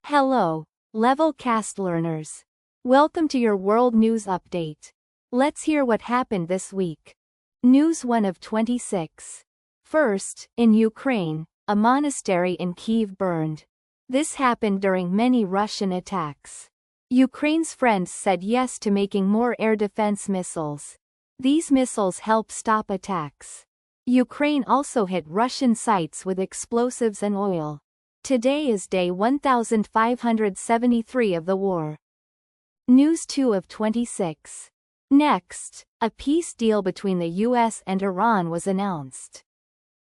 Hello, level cast learners. Welcome to your world news update. Let's hear what happened this week. News 1 of 26. First, in Ukraine, a monastery in Kyiv burned. This happened during many Russian attacks. Ukraine's friends said yes to making more air defense missiles. These missiles help stop attacks. Ukraine also hit Russian sites with explosives and oil. Today is day 1573 of the war. News 2 of 26. Next, a peace deal between the US and Iran was announced.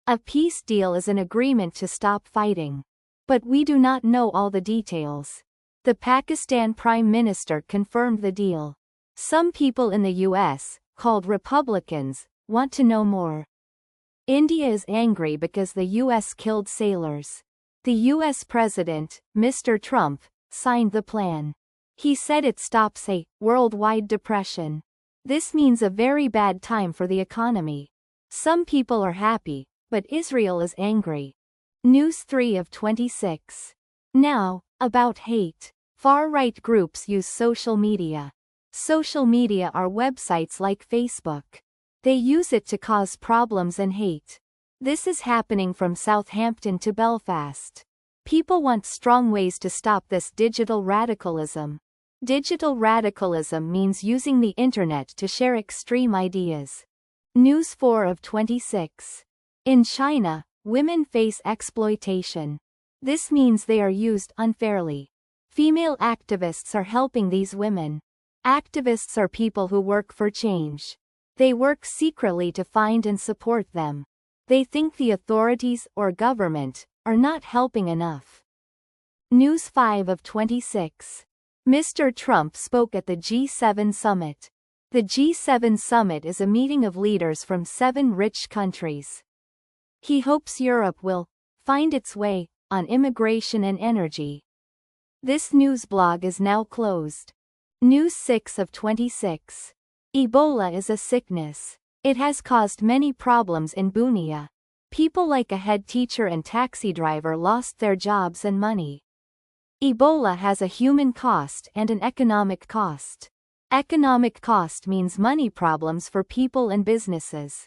A peace deal is an agreement to stop fighting. But we do not know all the details. The Pakistan Prime Minister confirmed the deal. Some people in the US, called Republicans, want to know more. India is angry because the US killed sailors. The US President, Mr. Trump, signed the plan. He said it stops a worldwide depression. This means a very bad time for the economy. Some people are happy, but Israel is angry. News 3 of 26. Now, about hate. Far-right groups use social media. Social media are websites like Facebook. They use it to cause problems and hate. This is happening from Southampton to Belfast. People want strong ways to stop this digital radicalism. Digital radicalism means using the internet to share extreme ideas. News 4 of 26. In China, women face exploitation. This means they are used unfairly. Female activists are helping these women. Activists are people who work for change. They work secretly to find and support them. They think the authorities or government are not helping enough. News 5 of 26. Mr. Trump spoke at the G7 summit. The G7 summit is a meeting of leaders from 7 rich countries. He hopes Europe will find its way on immigration and energy. This news blog is now closed. News 6 of 26. Ebola is a sickness. It has caused many problems in Bunia. People like a head teacher and taxi driver lost their jobs and money. Ebola has a human cost and an economic cost. Economic cost means money problems for people and businesses.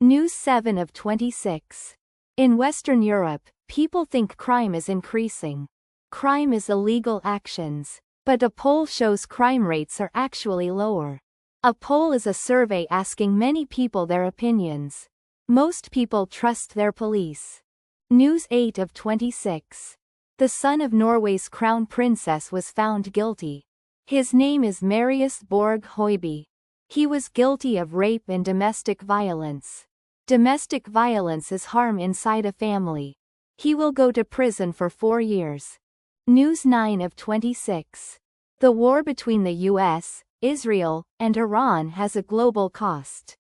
News 7 of 26. In Western Europe, people think crime is increasing. Crime is illegal actions. But a poll shows crime rates are actually lower. A poll is a survey asking many people their opinions. Most people trust their police. News 8 of 26. The son of Norway's crown princess was found guilty. His name is Marius Borg Høiby. He was guilty of rape and domestic violence. Domestic violence is harm inside a family. He will go to prison for 4 years. News 9 of 26. The war between the US, Israel, and Iran has a global cost.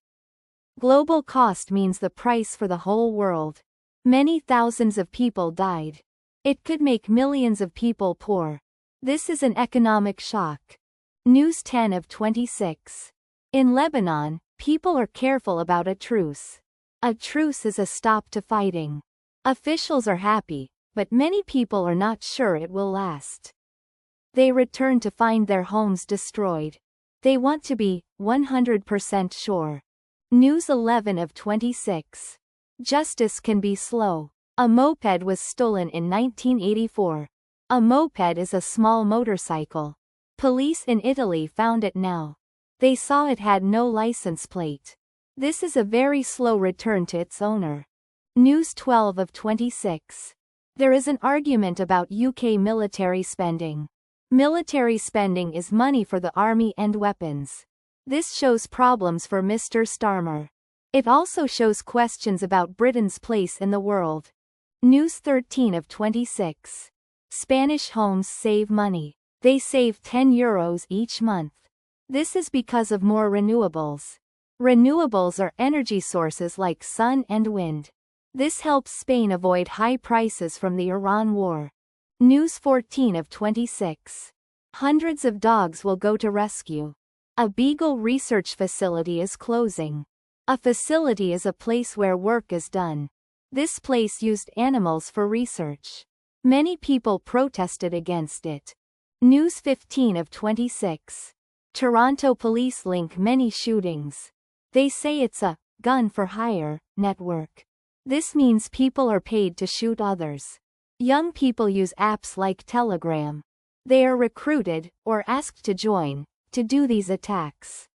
Global cost means the price for the whole world. Many thousands of people died. It could make millions of people poor. This is an economic shock. News 10 of 26. In Lebanon, people are careful about a truce. A truce is a stop to fighting. Officials are happy, but many people are not sure it will last. They return to find their homes destroyed. They want to be 100% sure. News 11 of 26. Justice can be slow. A moped was stolen in 1984. A moped is a small motorcycle. Police in Italy found it now. They saw it had no license plate. This is a very slow return to its owner. News 12 of 26. There is an argument about UK military spending. Military spending is money for the army and weapons. This shows problems for Mr. Starmer. It also shows questions about Britain's place in the world. News 13 of 26. Spanish homes save money. They save €10 each month. This is because of more renewables. Renewables are energy sources like sun and wind. This helps Spain avoid high prices from the Iran war. News 14 of 26. Hundreds of dogs will go to rescue. A beagle research facility is closing. A facility is a place where work is done. This place used animals for research. Many people protested against it. News 15 of 26. Toronto police link many shootings. They say it's a gun for hire network. This means people are paid to shoot others. Young people use apps like Telegram. They are recruited, or asked to join, to do these attacks.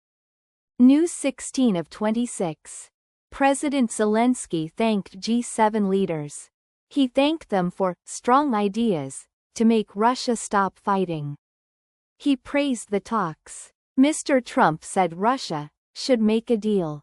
News 16 of 26. President Zelensky thanked G7 leaders. He thanked them for strong ideas to make Russia stop fighting. He praised the talks. Mr. Trump said Russia should make a deal.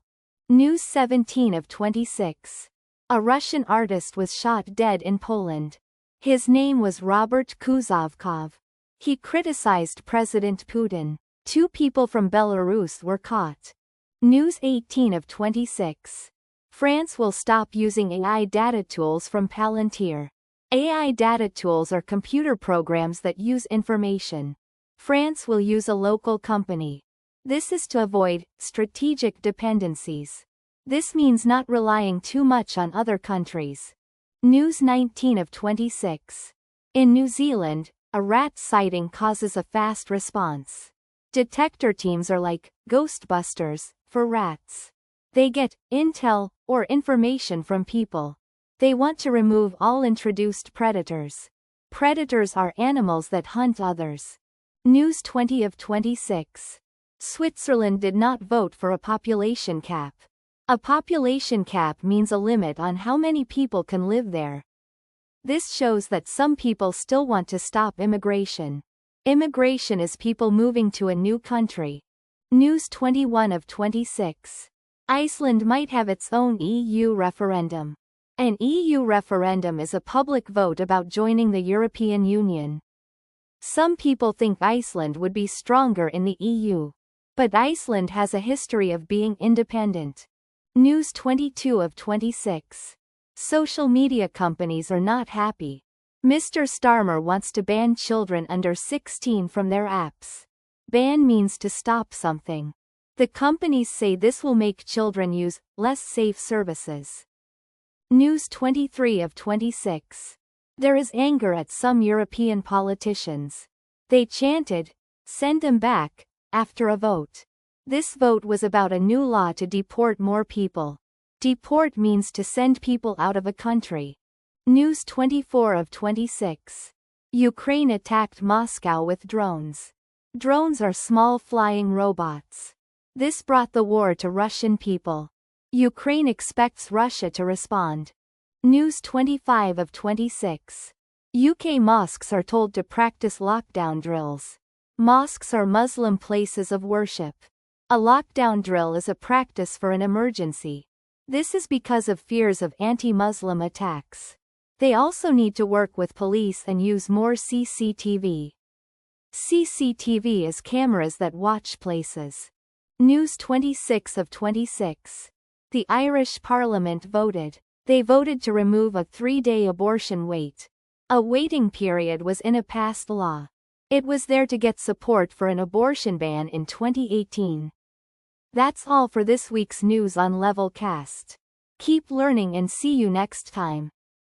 News 17 of 26. A Russian artist was shot dead in Poland. His name was Robert Kuzovkov. He criticized President Putin. 2 people from Belarus were caught. News 18 of 26. France will stop using AI data tools from Palantir. AI data tools are computer programs that use information. France will use a local company. This is to avoid strategic dependencies. This means not relying too much on other countries. News 19 of 26. In New Zealand, a rat sighting causes a fast response. Detector teams are like Ghostbusters for rats. They get intel or information from people. They want to remove all introduced predators. Predators are animals that hunt others. News 20 of 26. Switzerland did not vote for a population cap. A population cap means a limit on how many people can live there. This shows that some people still want to stop immigration. Immigration is people moving to a new country. News 21 of 26. Iceland might have its own EU referendum. An EU referendum is a public vote about joining the European Union. Some people think Iceland would be stronger in the EU. But Iceland has a history of being independent. News 22 of 26. Social media companies are not happy. Mr. Starmer wants to ban children under 16 from their apps. Ban means to stop something. The companies say this will make children use less safe services. News 23 of 26. There is anger at some European politicians. They chanted, "Send them back," after a vote. This vote was about a new law to deport more people. Deport means to send people out of a country. News 24 of 26. Ukraine attacked Moscow with drones. Drones are small flying robots. This brought the war to Russian people. Ukraine expects Russia to respond. News 25 of 26. UK mosques are told to practice lockdown drills. Mosques are Muslim places of worship. A lockdown drill is a practice for an emergency. This is because of fears of anti-Muslim attacks. They also need to work with police and use more CCTV. CCTV is cameras that watch places. News 26 of 26. The Irish Parliament voted. They voted to remove a 3-day abortion wait. A waiting period was in a past law. It was there to get support for an abortion ban in 2018. That's all for this week's news on Levelcast. Keep learning and see you next time.